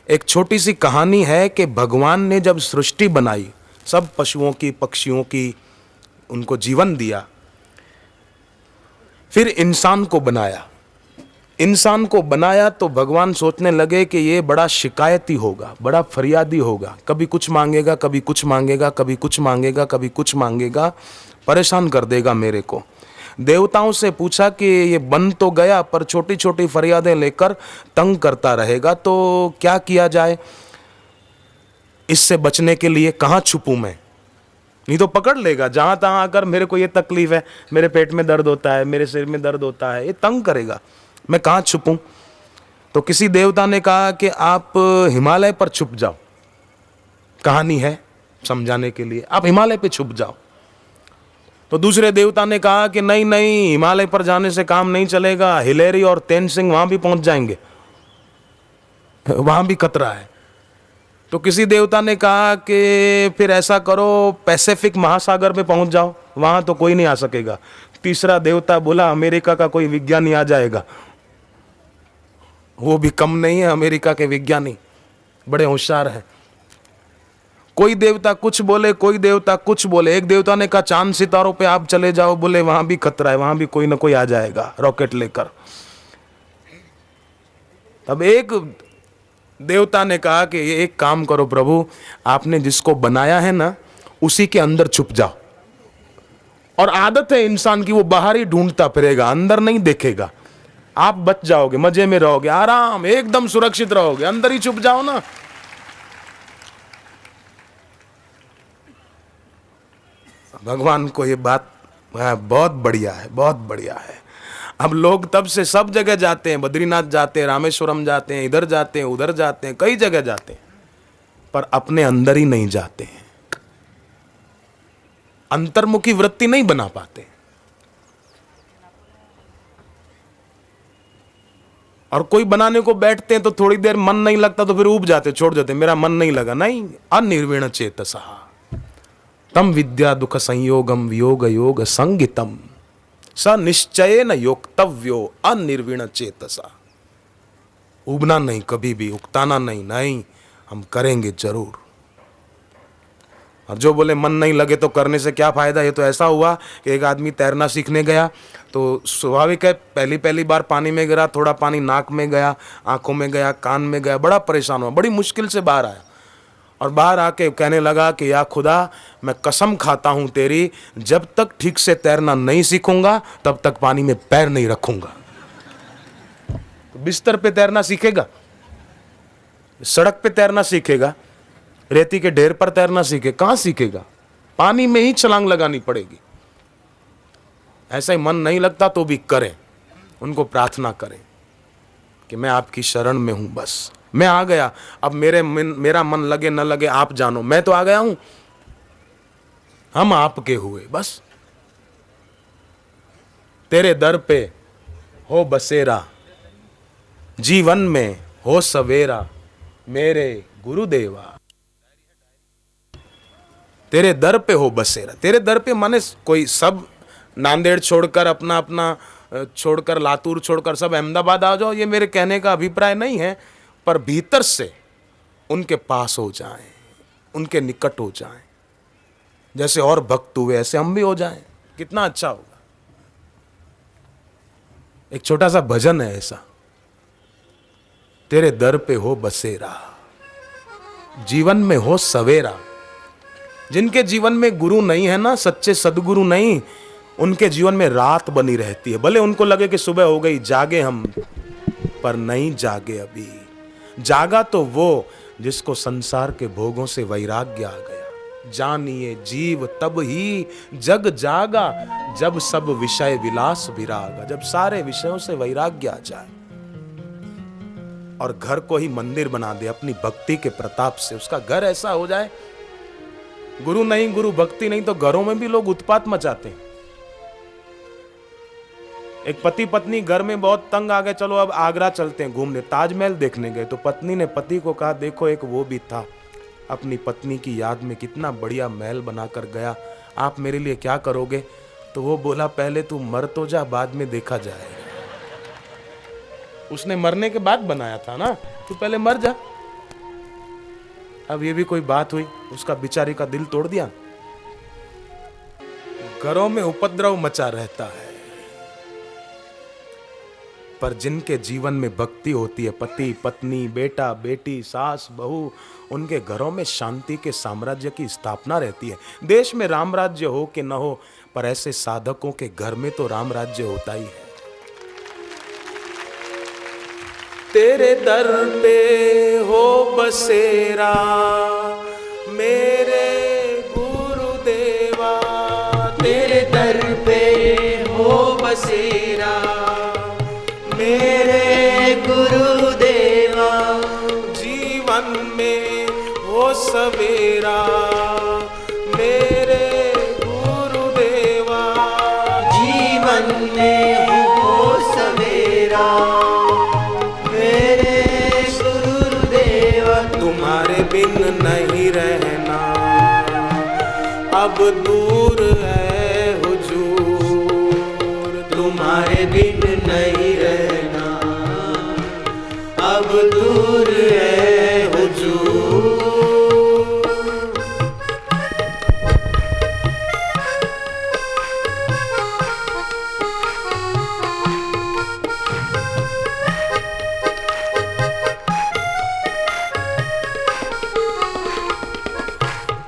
एक छोटी सी कहानी है कि भगवान ने जब सृष्टि बनाई, सब पशुओं की, पक्षियों की, उनको जीवन दिया, फिर इंसान को बनाया। इंसान को बनाया तो भगवान सोचने लगे कि ये बड़ा शिकायती होगा, बड़ा फरियादी होगा, कभी कुछ मांगेगा, कभी कुछ मांगेगा, कभी कुछ मांगेगा, कभी कुछ मांगेगा, परेशान कर देगा मेरे को। देवताओं से पूछा कि ये बन तो गया पर छोटी छोटी फरियादें लेकर तंग करता रहेगा, तो क्या किया जाए? इससे बचने के लिए कहाँ छुपूं मैं? नहीं तो पकड़ लेगा जहां तहां आकर, मेरे को ये तकलीफ है, मेरे पेट में दर्द होता है, मेरे सिर में दर्द होता है, ये तंग करेगा, मैं कहाँ छुपूं? तो किसी देवता ने कहा कि आप हिमालय पर छुप जाओ। कहानी है समझाने के लिए, आप हिमालय पे छुप जाओ। तो दूसरे देवता ने कहा कि नहीं नहीं, हिमालय पर जाने से काम नहीं चलेगा, हिलेरी और तेनसिंग वहां भी पहुंच जाएंगे, वहां भी खतरा है। तो किसी देवता ने कहा कि फिर ऐसा करो, पैसिफिक महासागर में पहुंच जाओ, वहां तो कोई नहीं आ सकेगा। तीसरा देवता बोला अमेरिका का कोई विज्ञानी आ जाएगा, वो भी कम नहीं है, अमेरिका के विज्ञानी बड़े होशियार हैं। कोई देवता कुछ बोले, कोई देवता कुछ बोले। एक देवता ने कहा चांद सितारों पे आप चले जाओ, बोले वहां भी खतरा है, वहां भी कोई ना कोई आ जाएगा रॉकेट लेकर। अब एक देवता ने कहा कि ये एक काम करो प्रभु, आपने जिसको बनाया है ना, उसी के अंदर छुप जाओ। और आदत है इंसान की, वो बाहर ही ढूंढता फिरेगा, अंदर नहीं देखेगा। आप बच जाओगे, मजे में रहोगे, आराम, एकदम सुरक्षित रहोगे, अंदर ही छुप जाओ ना। भगवान को ये बात बहुत बढ़िया है, बहुत बढ़िया है। अब लोग तब से सब जगह जाते हैं, बद्रीनाथ जाते हैं, रामेश्वरम जाते हैं, इधर जाते हैं, उधर जाते हैं, कई जगह जाते हैं, पर अपने अंदर ही नहीं जाते हैं, अंतर्मुखी वृत्ति नहीं बना पाते। और कोई बनाने को बैठते हैं तो थोड़ी देर मन नहीं लगता तो फिर ऊब जाते, छोड़ देते, मेरा मन नहीं लगा। नहीं, अनिर्विण चेतसा तम विद्या दुख संयोगम वियोग योग संगितम स निश्चयेन योक्तव्यो अनिर्विण चेतसा। उबना नहीं, कभी भी उकताना नहीं, नहीं हम करेंगे जरूर। और जो बोले मन नहीं लगे तो करने से क्या फायदा, ये तो ऐसा हुआ कि एक आदमी तैरना सीखने गया, तो स्वाभाविक है पहली पहली बार पानी में गिरा, थोड़ा पानी नाक में गया, आंखों में गया, कान में गया, बड़ा परेशान हुआ, बड़ी मुश्किल से बाहर आया। और बाहर आके कहने लगा कि या खुदा, मैं कसम खाता हूं तेरी, जब तक ठीक से तैरना नहीं सीखूंगा तब तक पानी में पैर नहीं रखूंगा। तो बिस्तर पे तैरना सीखेगा, सड़क पे तैरना सीखेगा, रेती के ढेर पर तैरना सीखे, कहां सीखेगा? पानी में ही छलांग लगानी पड़ेगी। ऐसा ही मन नहीं लगता तो भी करें, उनको प्रार्थना करें कि मैं आपकी शरण में हूं, बस मैं आ गया, अब मेरा मन लगे न लगे आप जानो, मैं तो आ गया हूं, हम आपके हुए, बस तेरे दर पे हो बसेरा, जीवन में हो सवेरा, मेरे गुरुदेवा तेरे दर पे हो बसेरा। तेरे दर पे माने कोई सब नांदेड़ छोड़कर, अपना अपना छोड़कर, लातूर छोड़कर सब अहमदाबाद आ जाओ, ये मेरे कहने का अभिप्राय नहीं है, पर भीतर से उनके पास हो जाएं, उनके निकट हो जाएं, जैसे और भक्त हुए ऐसे हम भी हो जाएं, कितना अच्छा होगा। एक छोटा सा भजन है ऐसा, तेरे दर पे हो बसेरा, जीवन में हो सवेरा। जिनके जीवन में गुरु नहीं है ना, सच्चे सदगुरु नहीं, उनके जीवन में रात बनी रहती है। भले उनको लगे कि सुबह हो गई, जागे हम, पर नहीं जागे अभी। जागा तो वो जिसको संसार के भोगों से वैराग्य आ गया। जानिए जीव तब ही जग जागा, जब सब विषय विलास विरागा। जब सारे विषयों से वैराग्य आ जाए और घर को ही मंदिर बना दे अपनी भक्ति के प्रताप से, उसका घर ऐसा हो जाए, गुरु नहीं, गुरु भक्ति नहीं, तो घरों में भी लोग उत्पात मचाते हैं। एक पति पत्नी घर में बहुत तंग आ गए, चलो अब आगरा चलते हैं घूमने, ताजमहल देखने गए। तो पत्नी ने पति को कहा, देखो एक वो भी था, अपनी पत्नी की याद में कितना बढ़िया महल बनाकर गया, आप मेरे लिए क्या करोगे? तो वो बोला, पहले तू मर तो जा, बाद में देखा जाएगा। उसने मरने के बाद बनाया था ना, तू पहले मर जा, अब ये भी कोई बात हुई, उसका बेचारी का दिल तोड़ दिया। घरों में उपद्रव मचा रहता है, पर जिनके जीवन में भक्ति होती है, पति पत्नी, बेटा बेटी, सास बहू, उनके घरों में शांति के साम्राज्य की स्थापना रहती है। देश में राम राज्य हो कि न हो, पर ऐसे साधकों के घर में तो राम राज्य होता ही है। तेरे दर पे हो बसेरा मेरे गुरुदेवा, तेरे दर पे हो बसेरा मेरे गुरुदेवा, जीवन में हो सवेरा मेरे गुरुदेवा, जीवन में हो सवेरा मेरे गुरुदेवा, तुम्हारे बिन नहीं रहना अब दूर है हुजूर, तुम्हारे बिन नहीं रहना अब दूर है हुजूर।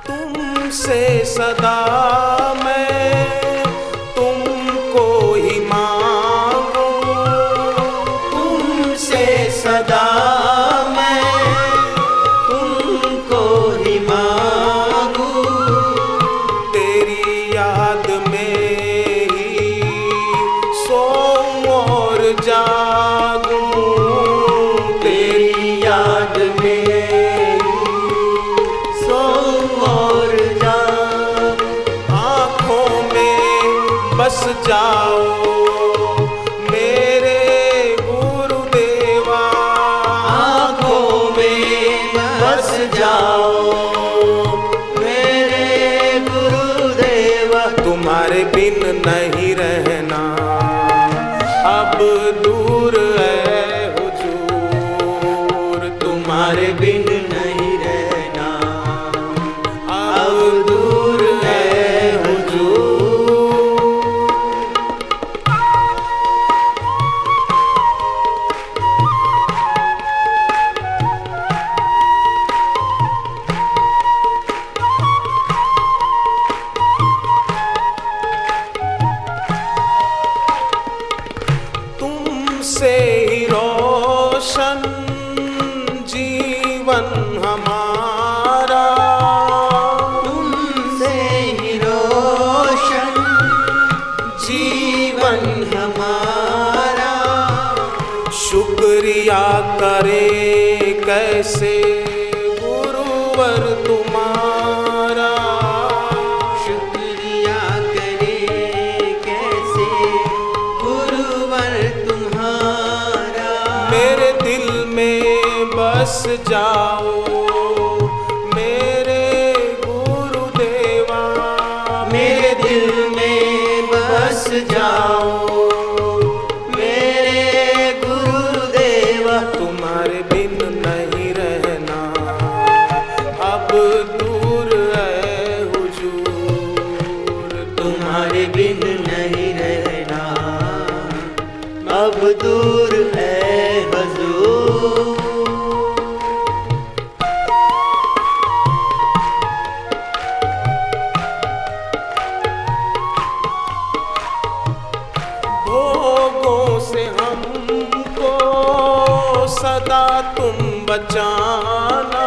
तुमसे सदा मैं तुमको ही मांगू, तुमसे सदा मैं तुमको ही मांगू, तेरी याद में ही सोऊं और जागूं, तेरी याद में सोऊं और जागूं, आँखों में बस जाओ मेरे गुरुदेवा, आँखों में बस जाओ मेरे गुरुदेवा, तुम्हारे बिन नहीं रहना अब दूर है हुजूर, तुम्हारे बिन नहीं रहना अब दूर है हुजूर। तुमसे ही रोशन जीवन हमारा, तुमसे ही रोशन जीवन हमारा, शुक्रिया करे कैसे गुरुवर तुम्हारा, शुक्रिया करे कैसे गुरुवर तुम्हारा, मेरे दिल में बस जाओ मेरे गुरुदेवा, मेरे दिल में बस जाओ मेरे गुरुदेवा, तुम्हारे बिन नहीं रहना अब दूर है हुजूर, तुम्हारे बिन नहीं रहना अब दूर है हुजूर। भोगों से हमको सदा तुम बचाना,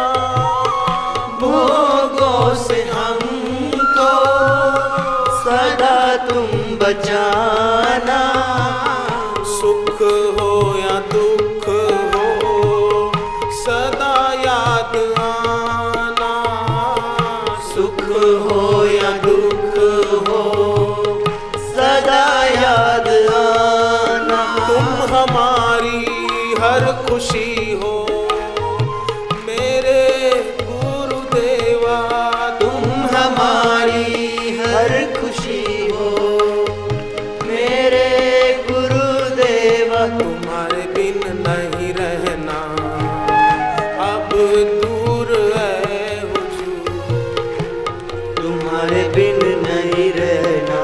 भोगों से हमको सदा तुम बचाना, सुख हो या दुख हो सदा याद आना, सुख हो या दुख हो सदा याद आना, तुम हमारी हर खुशी हो मेरे गुरुदेवा, तुम हमारी हर खुशी हो मेरे गुरुदेवा, तुम्हारे बिन नहीं रहना अब दूर है तुम्हारे बिन नहीं रहना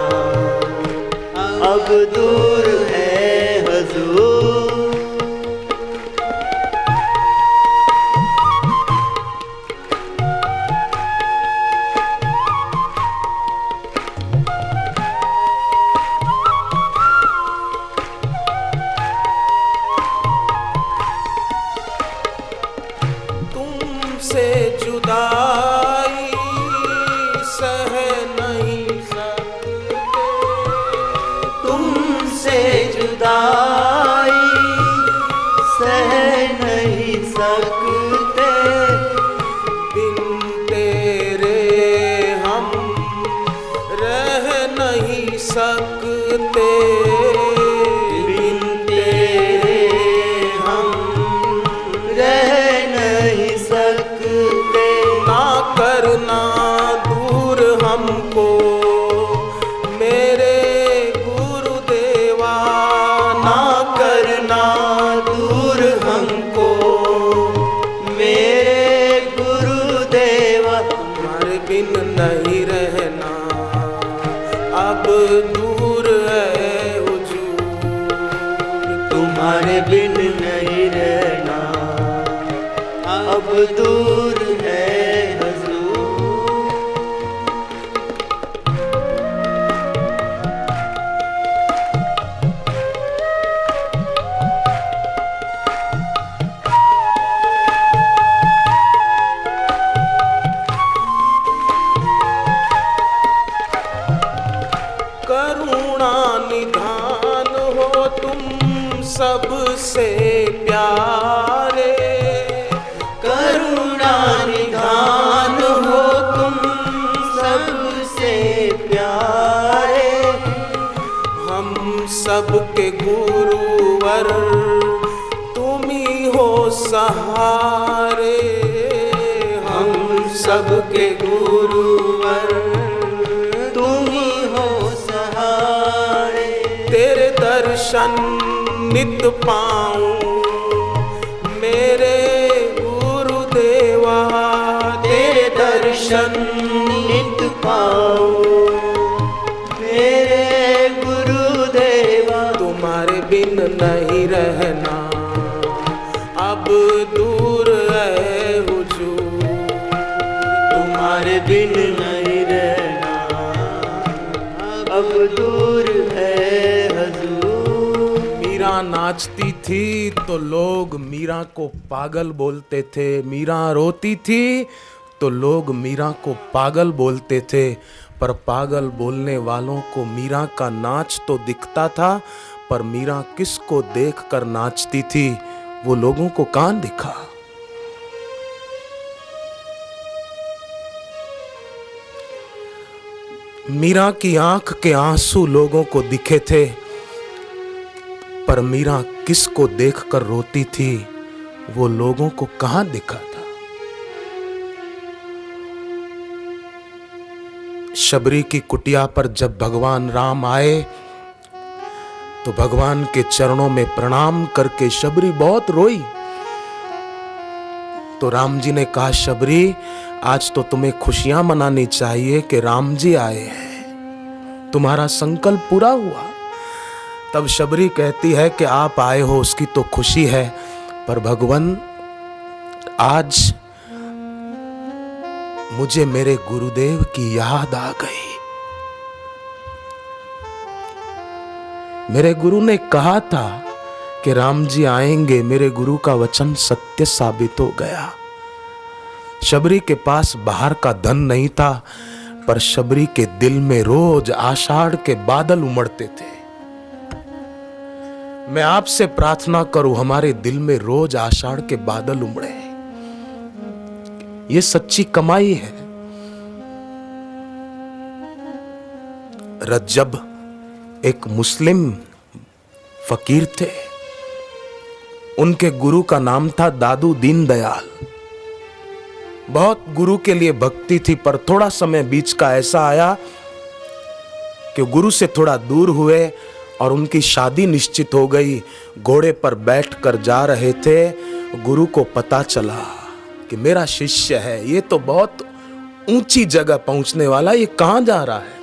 अब दूर है हुजूर। तुमसे जुदाई सह नहीं सकते, तुमसे जुदाई सह नहीं सकते, बिन तेरे हम रह नहीं सकते, बिन तेरे हम रह नहीं सकते। ना करना दूर हमको मेरे गुरुदेवा, ना करना दूर हमको मेरे गुरुदेवा, तुम्हारे बिन नहीं रहना अब दूर है हुजूर। तुम्हारे बिन नहीं रहना अब दूर है हुजूर। करुणा निधान हो तुम सबसे प्यारे, करुणा निधान हो तुम सबसे प्यारे, हम सबके गुरुवर तुम ही हो सहारे, हम सबके गुरुवर तुम ही हो सहारे। तेरे दर्शन नित पाऊं मेरे गुरुदेवा, तेरे दर्शन नित पाऊं मेरे गुरुदेवा, तुम्हारे बिन नहीं रहना अब दूर है हुजूर। तुम्हारे बिन नहीं रहना अब दूर है हुजूर। मीरा नाचती थी तो लोग मीरा को पागल बोलते थे, मीरा रोती थी तो लोग मीरा को पागल बोलते थे, पर पागल बोलने वालों को मीरा का नाच तो दिखता था, पर मीरा किसको देखकर नाचती थी वो लोगों को कहां दिखा। मीरा की आंख के आंसू लोगों को दिखे थे, पर मीरा किसको देखकर रोती थी वो लोगों को कहां दिखा था। शबरी की कुटिया पर जब भगवान राम आए तो भगवान के चरणों में प्रणाम करके शबरी बहुत रोई। तो राम जी ने कहा, शबरी आज तो तुम्हें खुशियां मनानी चाहिए कि राम जी आए हैं, तुम्हारा संकल्प पूरा हुआ। तब शबरी कहती है कि आप आए हो उसकी तो खुशी है, पर भगवान आज मुझे मेरे गुरुदेव की याद आ गई। मेरे गुरु ने कहा था कि राम जी आएंगे, मेरे गुरु का वचन सत्य साबित हो गया। शबरी के पास बाहर का धन नहीं था, पर शबरी के दिल में रोज आषाढ़ के बादल उमड़ते थे। मैं आपसे प्रार्थना करूं हमारे दिल में रोज आषाढ़ के बादल उमड़े, ये सच्ची कमाई है। रज्जब एक मुस्लिम फकीर थे, उनके गुरु का नाम था दादू दीन दयाल। बहुत गुरु के लिए भक्ति थी, पर थोड़ा समय बीच का ऐसा आया कि गुरु से थोड़ा दूर हुए और उनकी शादी निश्चित हो गई। घोड़े पर बैठकर जा रहे थे, गुरु को पता चला कि मेरा शिष्य है, ये तो बहुत ऊंची जगह पहुंचने वाला, ये कहां जा रहा है?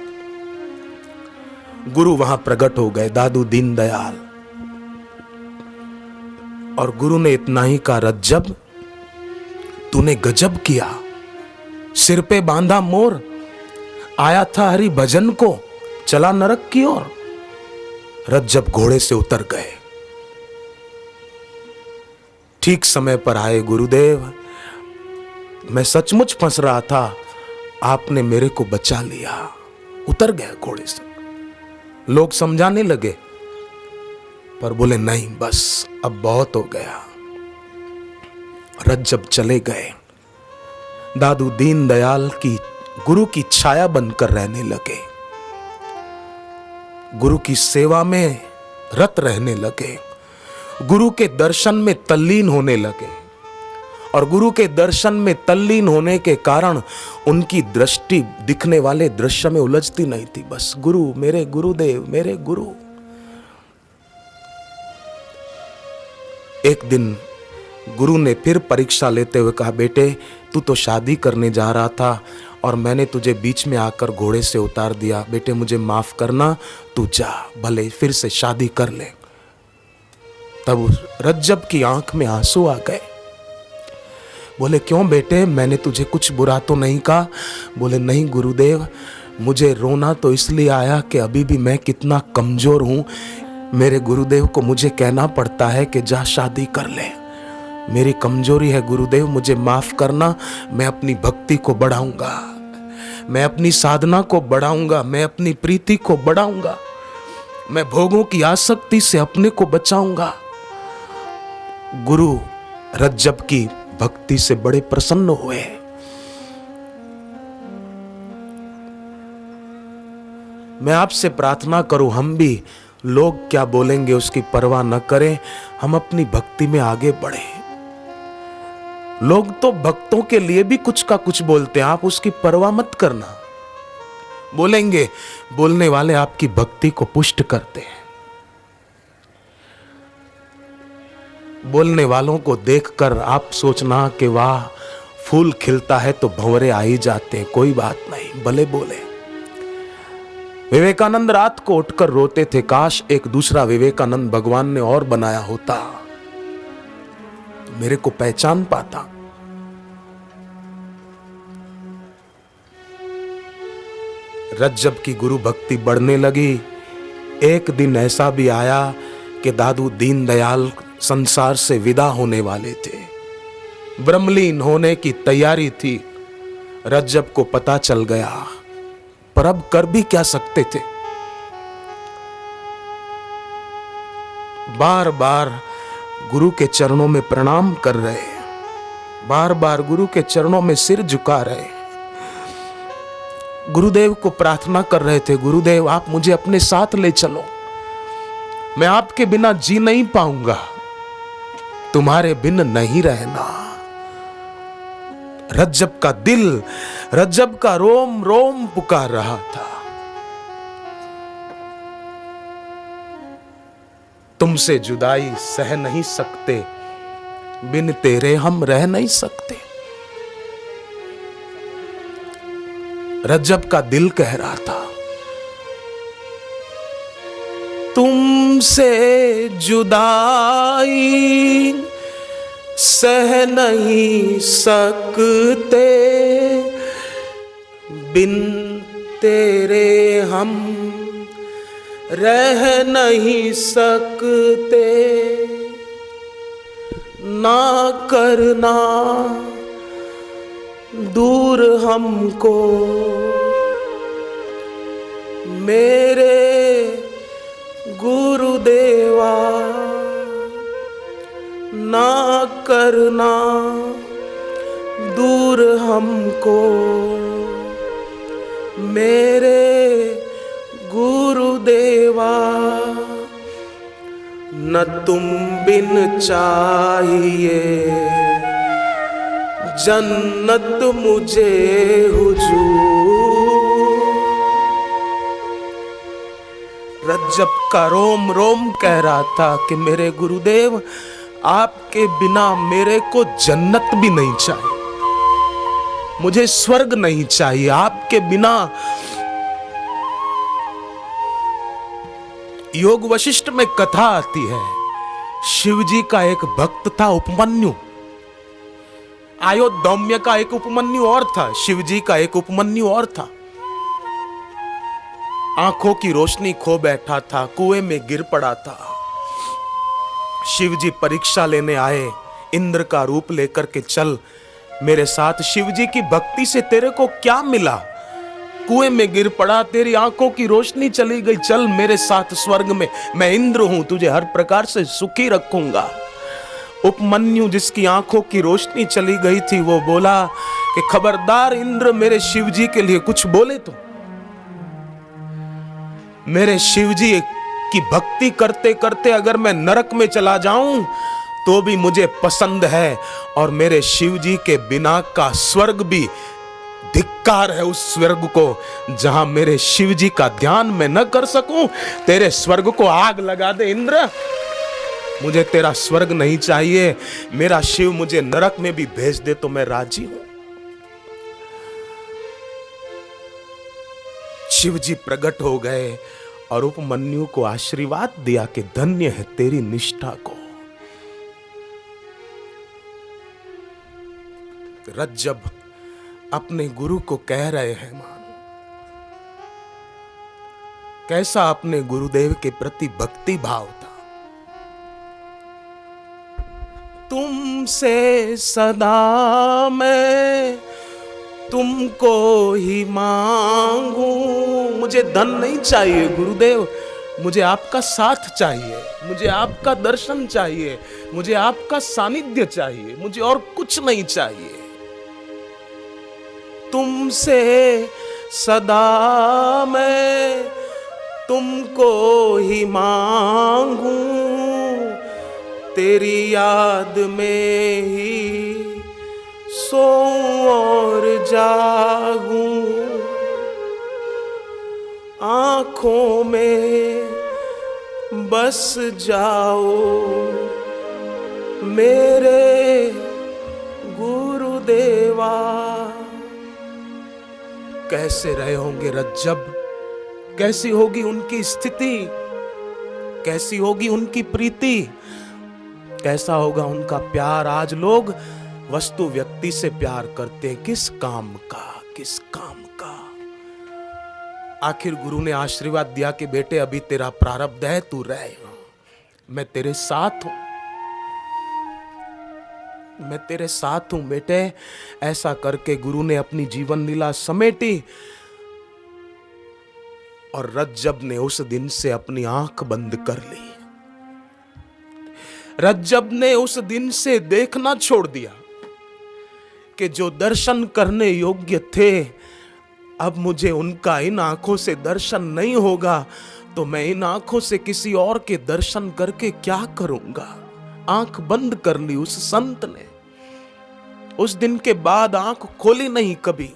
गुरु वहां प्रकट हो गए, दादू दीनदयाल। और गुरु ने इतना ही कहा, रज्जब तूने गजब किया, सिर पे बांधा मोर, आया था हरि भजन को, चला नरक की ओर। रज्जब घोड़े से उतर गए। ठीक समय पर आए गुरुदेव, मैं सचमुच फंस रहा था, आपने मेरे को बचा लिया। उतर गया घोड़े से। लोग समझाने लगे, पर बोले नहीं, बस अब बहुत हो गया। रज्जब चले गए। दादू दीनदयाल की गुरु की छाया बनकर रहने लगे, गुरु की सेवा में रत रहने लगे, गुरु के दर्शन में तल्लीन होने लगे। और गुरु के दर्शन में तल्लीन होने के कारण उनकी दृष्टि दिखने वाले दृश्य में उलझती नहीं थी। बस गुरु, मेरे गुरुदेव, मेरे गुरु। एक दिन गुरु ने फिर परीक्षा लेते हुए कहा, बेटे तू तो शादी करने जा रहा था और मैंने तुझे बीच में आकर घोड़े से उतार दिया। बेटे मुझे माफ करना, तू जा, भले फिर से शादी कर ले। तब रज्जब की आंख में आंसू आ गए। बोले क्यों बेटे, मैंने तुझे कुछ बुरा तो नहीं कहा? बोले नहीं गुरुदेव, मुझे रोना तो इसलिए आया कि अभी भी मैं कितना कमजोर हूं। मेरे गुरुदेव को मुझे कहना पड़ता है कि जा शादी कर ले। मेरी कमजोरी है गुरुदेव, मुझे माफ करना। मैं अपनी भक्ति को बढ़ाऊंगा, मैं अपनी साधना को बढ़ाऊंगा, मैं अपनी प्रीति को बढ़ाऊंगा, मैं भोगों की आसक्ति से अपने को बचाऊंगा। गुरु रज्जब की भक्ति से बड़े प्रसन्न हुए। मैं आपसे प्रार्थना करूं, हम भी लोग क्या बोलेंगे उसकी परवाह न करें, हम अपनी भक्ति में आगे बढ़ें। लोग तो भक्तों के लिए भी कुछ का कुछ बोलते हैं, आप उसकी परवाह मत करना। बोलेंगे, बोलने वाले आपकी भक्ति को पुष्ट करते हैं। बोलने वालों को देखकर आप सोचना कि वाह, फूल खिलता है तो भंवरे आ ही जाते हैं, कोई बात नहीं, भले बोले। विवेकानंद रात को उठकर रोते थे, काश एक दूसरा विवेकानंद भगवान ने और बनाया होता, मेरे को पहचान पाता। रज्जब की गुरु भक्ति बढ़ने लगी। एक दिन ऐसा भी आया कि दादू दीनदयाल संसार से विदा होने वाले थे, ब्रह्मलीन होने की तैयारी थी। रज्जब को पता चल गया, पर अब कर भी क्या सकते थे। बार बार गुरु के चरणों में प्रणाम कर रहे, बार बार गुरु के चरणों में सिर झुका रहे, गुरुदेव को प्रार्थना कर रहे थे, गुरुदेव आप मुझे अपने साथ ले चलो, मैं आपके बिना जी नहीं पाऊंगा, तुम्हारे बिन नहीं रहना। रज्जब का दिल, रज्जब का रोम रोम पुकार रहा था, तुमसे जुदाई सह नहीं सकते, बिन तेरे हम रह नहीं सकते। रज्जब का दिल कह रहा था, तुमसे जुदाई सह नहीं सकते, बिन तेरे हम रह नहीं सकते। ना करना दूर हमको मेरे गुरुदेवा, ना करना दूर हमको मेरे गुरुदेवा। न तुम बिन चाहिए जन्नत मुझे हुजूर। रज्जब का रोम रोम कह रहा था कि मेरे गुरुदेव आपके बिना मेरे को जन्नत भी नहीं चाहिए। मुझे स्वर्ग नहीं चाहिए। आपके बिना योग वशिष्ठ में कथा आती है, शिव जी का एक भक्त था उपमन्यु। आयोदौम्य का एक उपमन्यु और था, शिव जी का एक उपमन्यु और था। आंखों की रोशनी खो बैठा था, कुएं में गिर पड़ा था। शिव जी परीक्षा लेने आए, इंद्र का रूप लेकर के चल मेरे साथ। शिव जी की भक्ति से तेरे को क्या मिला? कुएं में गिर पड़ा, तेरी आंखों की रोशनी चली गई, चल मेरे साथ स्वर्ग में, मैं इंद्र हूं, तुझे हर प्रकार से सुखी रखूंगा। उपमन्यु जिसकी आंखों की रोशनी चली गई थी, वो बोला कि खबरदार इंद्र, मेरे शिव जी के लिए कुछ बोले तो। मेरे शिव जी की भक्ति करते करते अगर मैं नरक में चला जाऊं तो भी मुझे पसंद है, और मेरे शिव जी के बिना का स्वर्ग भी धिक्कार है उस स्वर्ग को जहां मेरे शिव जी का ध्यान मैं न कर सकूं। तेरे स्वर्ग को आग लगा दे इंद्र, मुझे तेरा स्वर्ग नहीं चाहिए। मेरा शिव मुझे नरक में भी भेज दे तो मैं राजी हूं। शिव जी प्रकट हो गए और उपमन्यु को आशीर्वाद दिया कि धन्य है तेरी निष्ठा को। रज्जब अपने गुरु को कह रहे हैं, मानो कैसा अपने गुरुदेव के प्रति भक्ति भाव था। तुमसे सदा मैं तुमको ही मांगू। मुझे धन नहीं चाहिए गुरुदेव, मुझे आपका साथ चाहिए, मुझे आपका दर्शन चाहिए, मुझे आपका सानिध्य चाहिए, मुझे और कुछ नहीं चाहिए। तुमसे सदा मैं तुमको ही मांगू, तेरी याद में ही सोऊं और जागूं। आंखों में बस जाओ मेरे गुरुदेवा। कैसे रहे होंगे रज्जब, कैसी होगी उनकी स्थिति, कैसी होगी उनकी प्रीति, कैसा होगा उनका प्यार। आज लोग वस्तु व्यक्ति से प्यार करते हैं, किस काम का, किस काम का। आखिर गुरु ने आशीर्वाद दिया कि बेटे अभी तेरा प्रारब्ध है, तू रह, मैं तेरे साथ हूं, मैं तेरे साथ हूं बेटे। ऐसा करके गुरु ने अपनी जीवन लीला समेटी और रज्जब ने उस दिन से अपनी आंख बंद कर ली। रज्जब ने उस दिन से देखना छोड़ दिया कि जो दर्शन करने योग्य थे, अब मुझे उनका इन आंखों से दर्शन नहीं होगा, तो मैं इन आंखों से किसी और के दर्शन करके क्या करूंगा। आंख बंद कर ली उस संत ने। उस दिन के बाद आंख खोली नहीं कभी।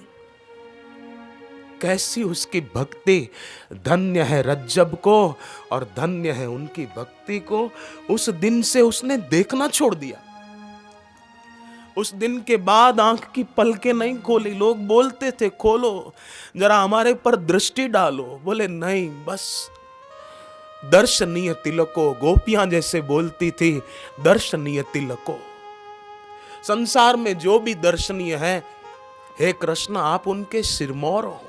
कैसी उसकी भक्ति, धन्य है रज्जब को और धन्य है उनकी भक्ति को। उस दिन से उसने देखना छोड़ दिया। उस दिन के बाद आंख की पलकें नहीं खोली। लोग बोलते थे खोलो जरा हमारे पर दृष्टि डालो, बोले नहीं बस दर्शनीय तिलको। गोपियां जैसे बोलती थी दर्शनीय तिलको। संसार में जो भी दर्शनीय है, हे कृष्ण आप उनके सिरमौर हो।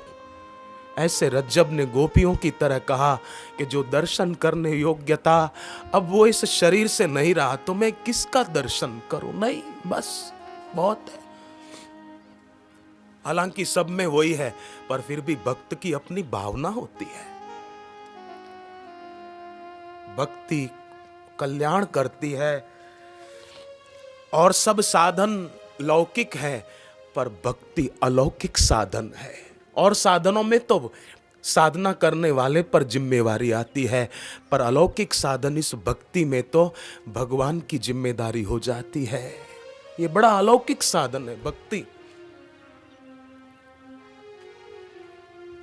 ऐसे रज्जब ने गोपियों की तरह कहा कि जो दर्शन करने योग्य था, अब वो इस शरीर से नहीं रहा, तो मैं किसका दर्शन करूं। नहीं बस बहुत है। हालांकि सब में वही है, पर फिर भी भक्त की अपनी भावना होती है। भक्ति कल्याण करती है और सब साधन लौकिक है, पर भक्ति अलौकिक साधन है। और साधनों में तो साधना करने वाले पर जिम्मेवारी आती है, पर अलौकिक साधन इस भक्ति में तो भगवान की जिम्मेदारी हो जाती है। ये बड़ा अलौकिक साधन है भक्ति।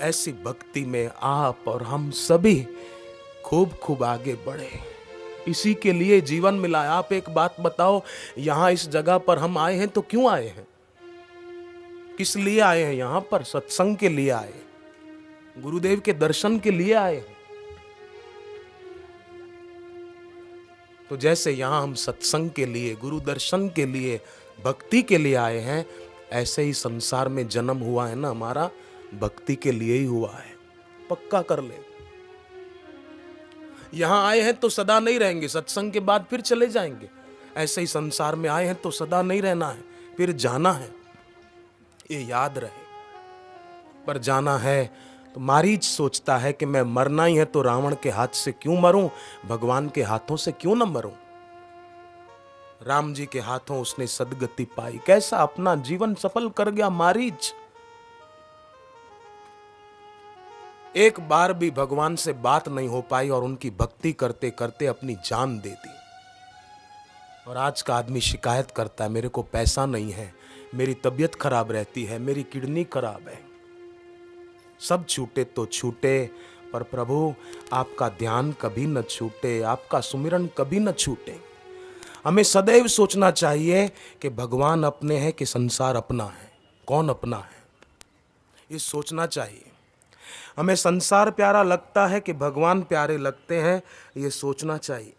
ऐसी भक्ति में आप और हम सभी खूब खूब आगे बढ़े। इसी के लिए जीवन मिला है। आप एक बात बताओ, यहां इस जगह पर हम आए हैं तो क्यों आए हैं? किस लिए आए हैं यहां पर? सत्संग के लिए आए, गुरुदेव के दर्शन के लिए आए हैं। तो जैसे यहां हम सत्संग के लिए, गुरु दर्शन के लिए, भक्ति के लिए आए हैं, ऐसे ही संसार में जन्म हुआ है ना हमारा, भक्ति के लिए ही हुआ है। पक्का कर ले। यहां आए हैं तो सदा नहीं रहेंगे, सत्संग के बाद फिर चले जाएंगे। ऐसे ही संसार में आए हैं तो सदा नहीं रहना है, फिर जाना है, ये याद रहे। पर जाना है तो मारीच सोचता है कि मैं मरना ही है तो रावण के हाथ से क्यों मरूं, भगवान के हाथों से क्यों न मरूं। राम जी के हाथों उसने सदगति पाई, कैसा अपना जीवन सफल कर गया मारीच। एक बार भी भगवान से बात नहीं हो पाई और उनकी भक्ति करते करते अपनी जान दे दी। और आज का आदमी शिकायत करता है, मेरे को पैसा नहीं है, मेरी तबीयत खराब रहती है, मेरी किडनी खराब है। सब छूटे तो छूटे, पर प्रभु आपका ध्यान कभी न छूटे, आपका सुमिरन कभी न छूटे। हमें सदैव सोचना चाहिए कि भगवान अपने हैं कि संसार अपना है, कौन अपना है, ये सोचना चाहिए। हमें संसार प्यारा लगता है कि भगवान प्यारे लगते हैं, ये सोचना चाहिए।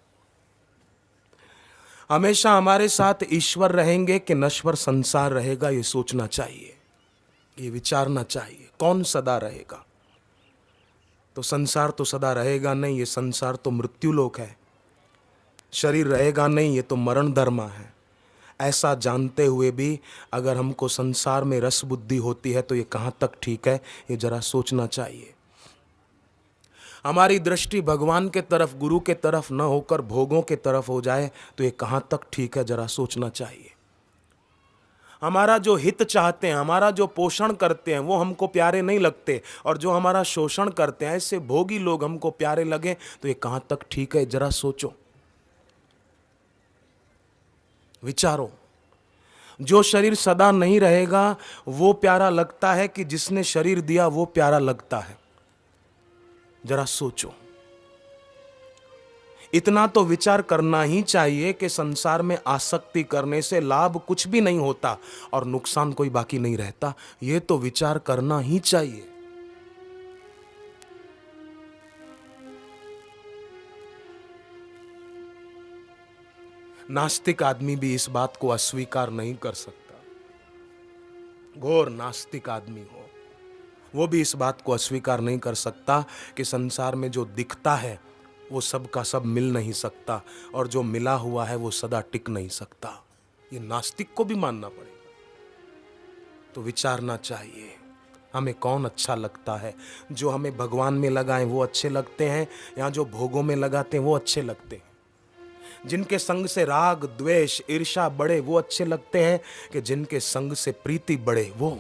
हमेशा हमारे साथ ईश्वर रहेंगे कि नश्वर संसार रहेगा, ये सोचना चाहिए, ये विचारना चाहिए। कौन सदा रहेगा? तो संसार तो सदा रहेगा नहीं, ये संसार तो मृत्यु लोक है। शरीर रहेगा नहीं, ये तो मरण धर्मा है। ऐसा जानते हुए भी अगर हमको संसार में रस बुद्धि होती है तो ये कहाँ तक ठीक है, ये जरा सोचना चाहिए। हमारी दृष्टि भगवान के तरफ, गुरु के तरफ न होकर भोगों के तरफ हो जाए तो ये कहाँ तक ठीक है, जरा सोचना चाहिए। हमारा जो हित चाहते हैं, हमारा जो पोषण करते हैं, वो हमको प्यारे नहीं लगते, और जो हमारा शोषण करते हैं, ऐसे भोगी लोग हमको प्यारे लगे तो ये कहाँ तक ठीक है, जरा सोचो, विचारो। जो शरीर सदा नहीं रहेगा वो प्यारा लगता है कि जिसने शरीर दिया वो प्यारा लगता है, जरा सोचो। इतना तो विचार करना ही चाहिए कि संसार में आसक्ति करने से लाभ कुछ भी नहीं होता और नुकसान कोई बाकी नहीं रहता, ये तो विचार करना ही चाहिए। नास्तिक आदमी भी इस बात को अस्वीकार नहीं कर सकता। घोर नास्तिक आदमी हो, वो भी इस बात को अस्वीकार नहीं कर सकता कि संसार में जो दिखता है वो सब का सब मिल नहीं सकता, और जो मिला हुआ है वो सदा टिक नहीं सकता। ये नास्तिक को भी मानना पड़ेगा। तो विचारना चाहिए, हमें कौन अच्छा लगता है। जो हमें भगवान में लगाएं वो अच्छे लगते हैं, या जो भोगों में लगाते हैं वो अच्छे लगते हैं। जिनके संग से राग द्वेष ईर्ष्या बढ़े वो अच्छे लगते हैं, कि जिनके संग से प्रीति बढ़े वो।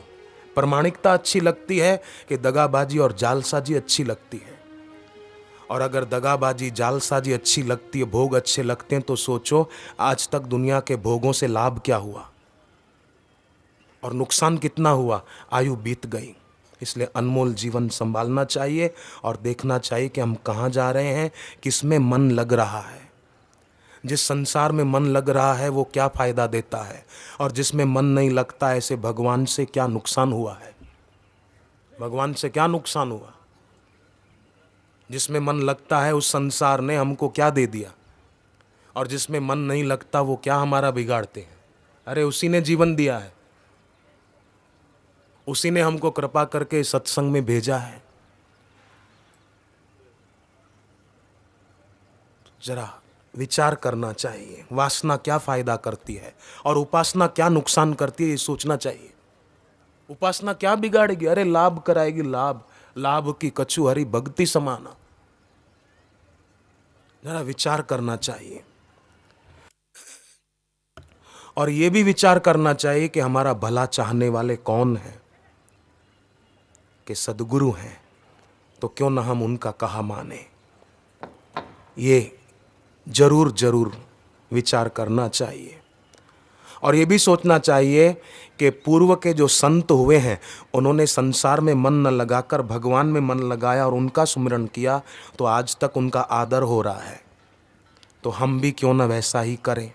प्रामाणिकता अच्छी लगती है कि दगाबाजी और जालसाजी अच्छी लगती है। और अगर दगाबाजी जालसाजी अच्छी लगती है, भोग अच्छे लगते हैं, तो सोचो आज तक दुनिया के भोगों से लाभ क्या हुआ और नुकसान कितना हुआ। आयु बीत गई। इसलिए अनमोल जीवन संभालना चाहिए और देखना चाहिए कि हम कहाँ जा रहे हैं, किसमें मन लग रहा है। जिस संसार में मन लग रहा है वो क्या फायदा देता है, और जिसमें मन नहीं लगता, ऐसे भगवान से क्या नुकसान हुआ है। भगवान से क्या नुकसान हुआ? जिसमें मन लगता है उस संसार ने हमको क्या दे दिया, और जिसमें मन नहीं लगता वो क्या हमारा बिगाड़ते हैं। अरे उसी ने जीवन दिया है, उसी ने हमको कृपा करके सत्संग में भेजा है। जरा विचार करना चाहिए, वासना क्या फायदा करती है और उपासना क्या नुकसान करती है, ये सोचना चाहिए। उपासना क्या बिगाड़ेगी? अरे लाभ कराएगी, लाभ, लाभ की कछु हरि भक्ति समाना। जरा विचार करना चाहिए, और ये भी विचार करना चाहिए कि हमारा भला चाहने वाले कौन हैं, कि सद्गुरु हैं, तो क्यों ना हम उनका कहा माने। ये जरूर जरूर विचार करना चाहिए। और ये भी सोचना चाहिए कि पूर्व के जो संत हुए हैं उन्होंने संसार में मन न लगाकर भगवान में मन लगाया और उनका सुमिरन किया, तो आज तक उनका आदर हो रहा है। तो हम भी क्यों न वैसा ही करें।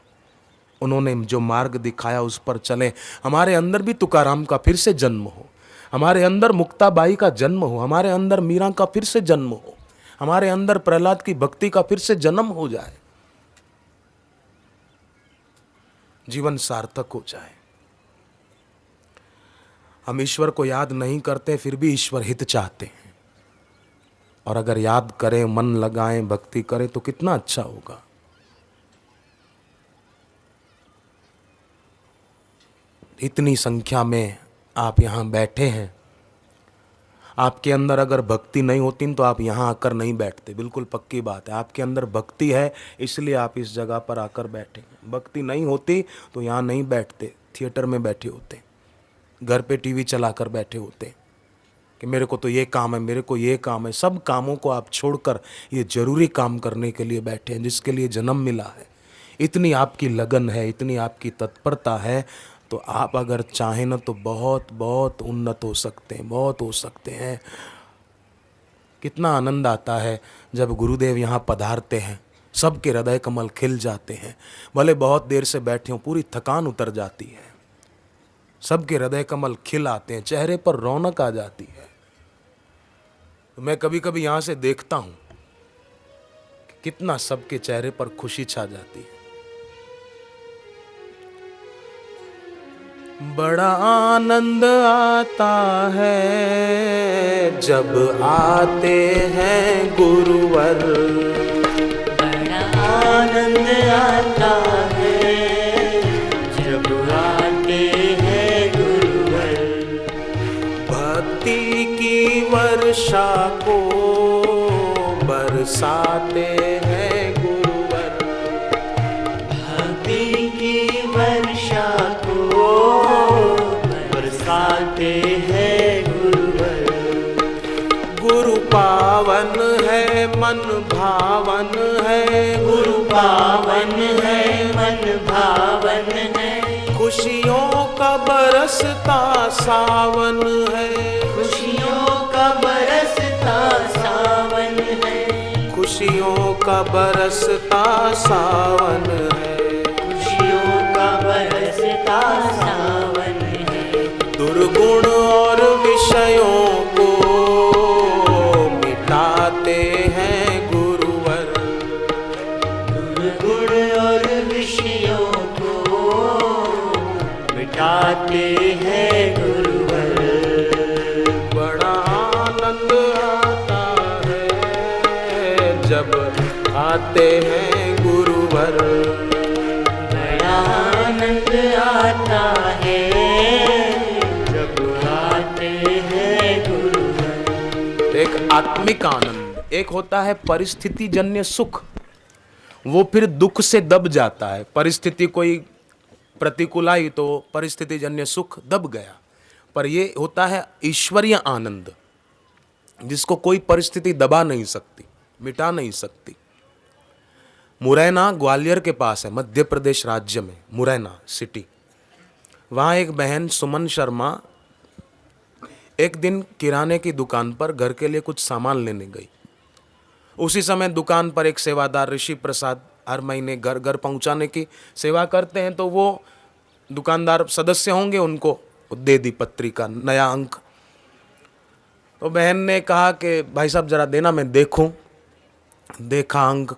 उन्होंने जो मार्ग दिखाया उस पर चलें। हमारे अंदर भी तुकाराम का फिर से जन्म हो, हमारे अंदर मुक्ताबाई का जन्म हो, हमारे अंदर मीरा का फिर से जन्म हो, हमारे अंदर प्रहलाद की भक्ति का फिर से जन्म हो जाए, जीवन सार्थक हो जाए। हम ईश्वर को याद नहीं करते, फिर भी ईश्वर हित चाहते हैं, और अगर याद करें, मन लगाएं, भक्ति करें तो कितना अच्छा होगा। इतनी संख्या में आप यहाँ बैठे हैं, आपके अंदर अगर भक्ति नहीं होती तो आप यहाँ आकर नहीं बैठते, बिल्कुल पक्की बात है। आपके अंदर भक्ति है इसलिए आप इस जगह पर आकर बैठे हैं। भक्ति नहीं होती तो यहाँ नहीं बैठते, थिएटर में बैठे होते, घर पे टीवी चलाकर बैठे होते कि मेरे को तो ये काम है, मेरे को ये काम है। सब कामों को आप छोड़कर ये जरूरी काम करने के लिए बैठे हैं जिसके लिए जन्म मिला है। इतनी आपकी लगन है, इतनी आपकी तत्परता है, तो आप अगर चाहें ना तो बहुत बहुत उन्नत हो सकते हैं, बहुत हो सकते हैं। कितना आनंद आता है जब गुरुदेव यहाँ पधारते हैं, सबके हृदय कमल खिल जाते हैं। भले बहुत देर से बैठे हों, पूरी थकान उतर जाती है, सबके हृदय कमल खिल आते हैं, चेहरे पर रौनक आ जाती है। तो मैं कभी कभी यहाँ से देखता हूँ कि कितना सबके चेहरे पर खुशी छा जाती है। बड़ा आनंद आता है जब आते हैं गुरुवर, बड़ा आनंद आता है जब आते हैं गुरुवर। भक्ति की वर्षा को बरसाते हैं गुरुवर, भक्ति की वर्षा को बरसाते हैं गुरुवर। गुरु पावन है मन भावन है, गुरु पावन है मन भावन है, खुशियों का बरसता सावन है, खुशियों का बरसता सावन है, खुशियों का बरसता सावन है, खुशियों का बरसता सावन है। दुर्गुण और विषयों को मिटाते हैं गुरुवर, दुर्गुण और विषयों को मिटाते हैं गुरुवर। बड़ा आनंद आता है जब आते हैं गुरुवर, बड़ा आनंद आता है जब आते हैं गुरुवर। एक आत्मिक आनंद, एक होता है परिस्थिति जन्य सुख, वो फिर दुख से दब जाता है। परिस्थिति कोई प्रतिकूल आई तो परिस्थिति जन्य सुख दब गया, पर ये होता है ईश्वरीय आनंद जिसको कोई परिस्थिति दबा नहीं सकती, मिटा नहीं सकती। मुरैना ग्वालियर के पास है, मध्य प्रदेश राज्य में, मुरैना सिटी। वहाँ एक बहन सुमन शर्मा एक दिन किराने की दुकान पर घर के लिए कुछ सामान लेने गई। उसी समय दुकान पर एक सेवादार ऋषि प्रसाद हर महीने घर घर पहुंचाने की सेवा करते हैं, तो वो दुकानदार सदस्य होंगे, उनको दे दी पत्रिका, नया अंक। तो बहन ने कहा कि भाई साहब जरा देना, मैं देखूं। देखा, अंक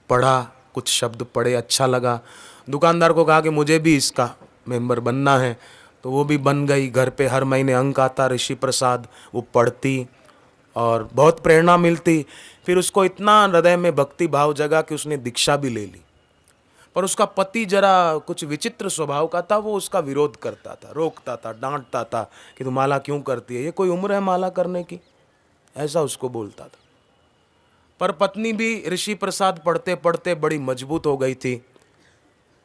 पढ़ा, कुछ शब्द पढ़े, अच्छा लगा। दुकानदार को कहा कि मुझे भी इसका मेंबर बनना है, तो वो भी बन गई। घर पे हर महीने अंक आता ऋषि प्रसाद, वो पढ़ती और बहुत प्रेरणा मिलती। फिर उसको इतना हृदय में भक्ति भाव जगा कि उसने दीक्षा भी ले ली। पर उसका पति जरा कुछ विचित्र स्वभाव का था, वो उसका विरोध करता था, रोकता था, डांटता था कि तू माला क्यों करती है, ये कोई उम्र है माला करने की, ऐसा उसको बोलता था। पर पत्नी भी ऋषि प्रसाद पढ़ते पढ़ते बड़ी मजबूत हो गई थी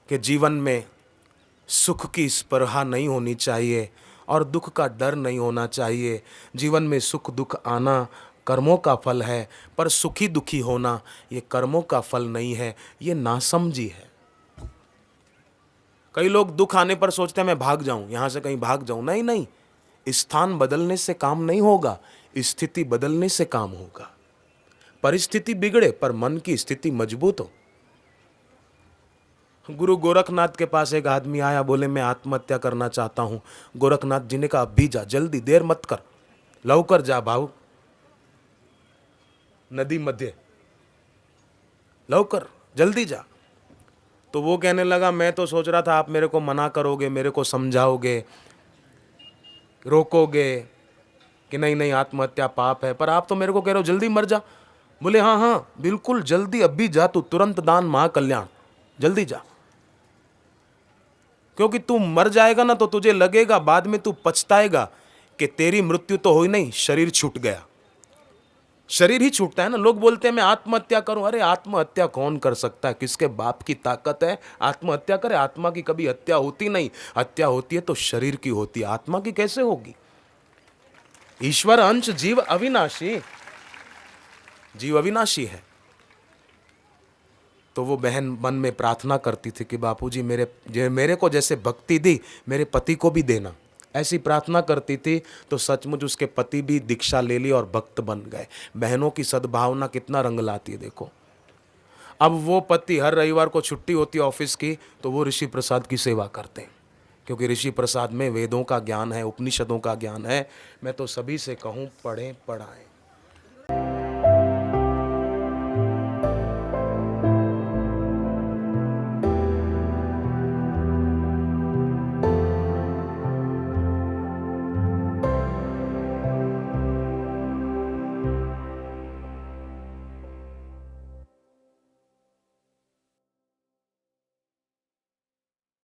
कि जीवन में सुख की स्पृहा नहीं होनी चाहिए और दुख का डर नहीं होना चाहिए। जीवन में सुख दुख आना कर्मों का फल है, पर सुखी दुखी होना ये कर्मों का फल नहीं है, ये नासमझी है। कई लोग दुख आने पर सोचते हैं मैं भाग जाऊं, यहां से कहीं भाग जाऊं। नहीं नहीं, स्थान बदलने से काम नहीं होगा, स्थिति बदलने से काम होगा। परिस्थिति बिगड़े पर मन की स्थिति मजबूत हो। गुरु गोरखनाथ के पास एक आदमी आया, बोले मैं आत्महत्या करना चाहता हूँ। गोरखनाथ जी ने कहा अभी जा, जल्दी, देर मत कर, लवकर जा भाऊ, नदी मध्य, लवकर जल्दी जा। तो वो कहने लगा मैं तो सोच रहा था आप मेरे को मना करोगे, मेरे को समझाओगे, रोकोगे कि नहीं नहीं आत्महत्या पाप है, पर आप तो मेरे को कह रहे हो जल्दी मर जा। बोले हाँ हाँ बिल्कुल जल्दी, अभी जा तू, तुरंत दान महाकल्याण, जल्दी जा। क्योंकि तू मर जाएगा ना तो तुझे लगेगा बाद में, तू पछताएगा कि तेरी मृत्यु तो हुई नहीं, शरीर छूट गया। शरीर ही छूटता है ना। लोग बोलते हैं मैं आत्महत्या करूं, अरे आत्महत्या कौन कर सकता है, किसके बाप की ताकत है आत्महत्या करे? आत्मा की कभी हत्या होती नहीं, हत्या होती है तो शरीर की होती है, आत्मा की कैसे होगी? ईश्वर अंश, जीव अविनाशी, जीव अविनाशी है। तो वो बहन मन में प्रार्थना करती थी कि बापूजी मेरे को जैसे भक्ति दी, मेरे पति को भी देना, ऐसी प्रार्थना करती थी। तो सचमुच उसके पति भी दीक्षा ले ली और भक्त बन गए। बहनों की सद्भावना कितना रंग लाती है देखो। अब वो पति हर रविवार को छुट्टी होती है ऑफिस की, तो वो ऋषि प्रसाद की सेवा करते हैं, क्योंकि ऋषि प्रसाद में वेदों का ज्ञान है, उपनिषदों का ज्ञान है। मैं तो सभी से कहूँ पढ़ें पढ़ाएं।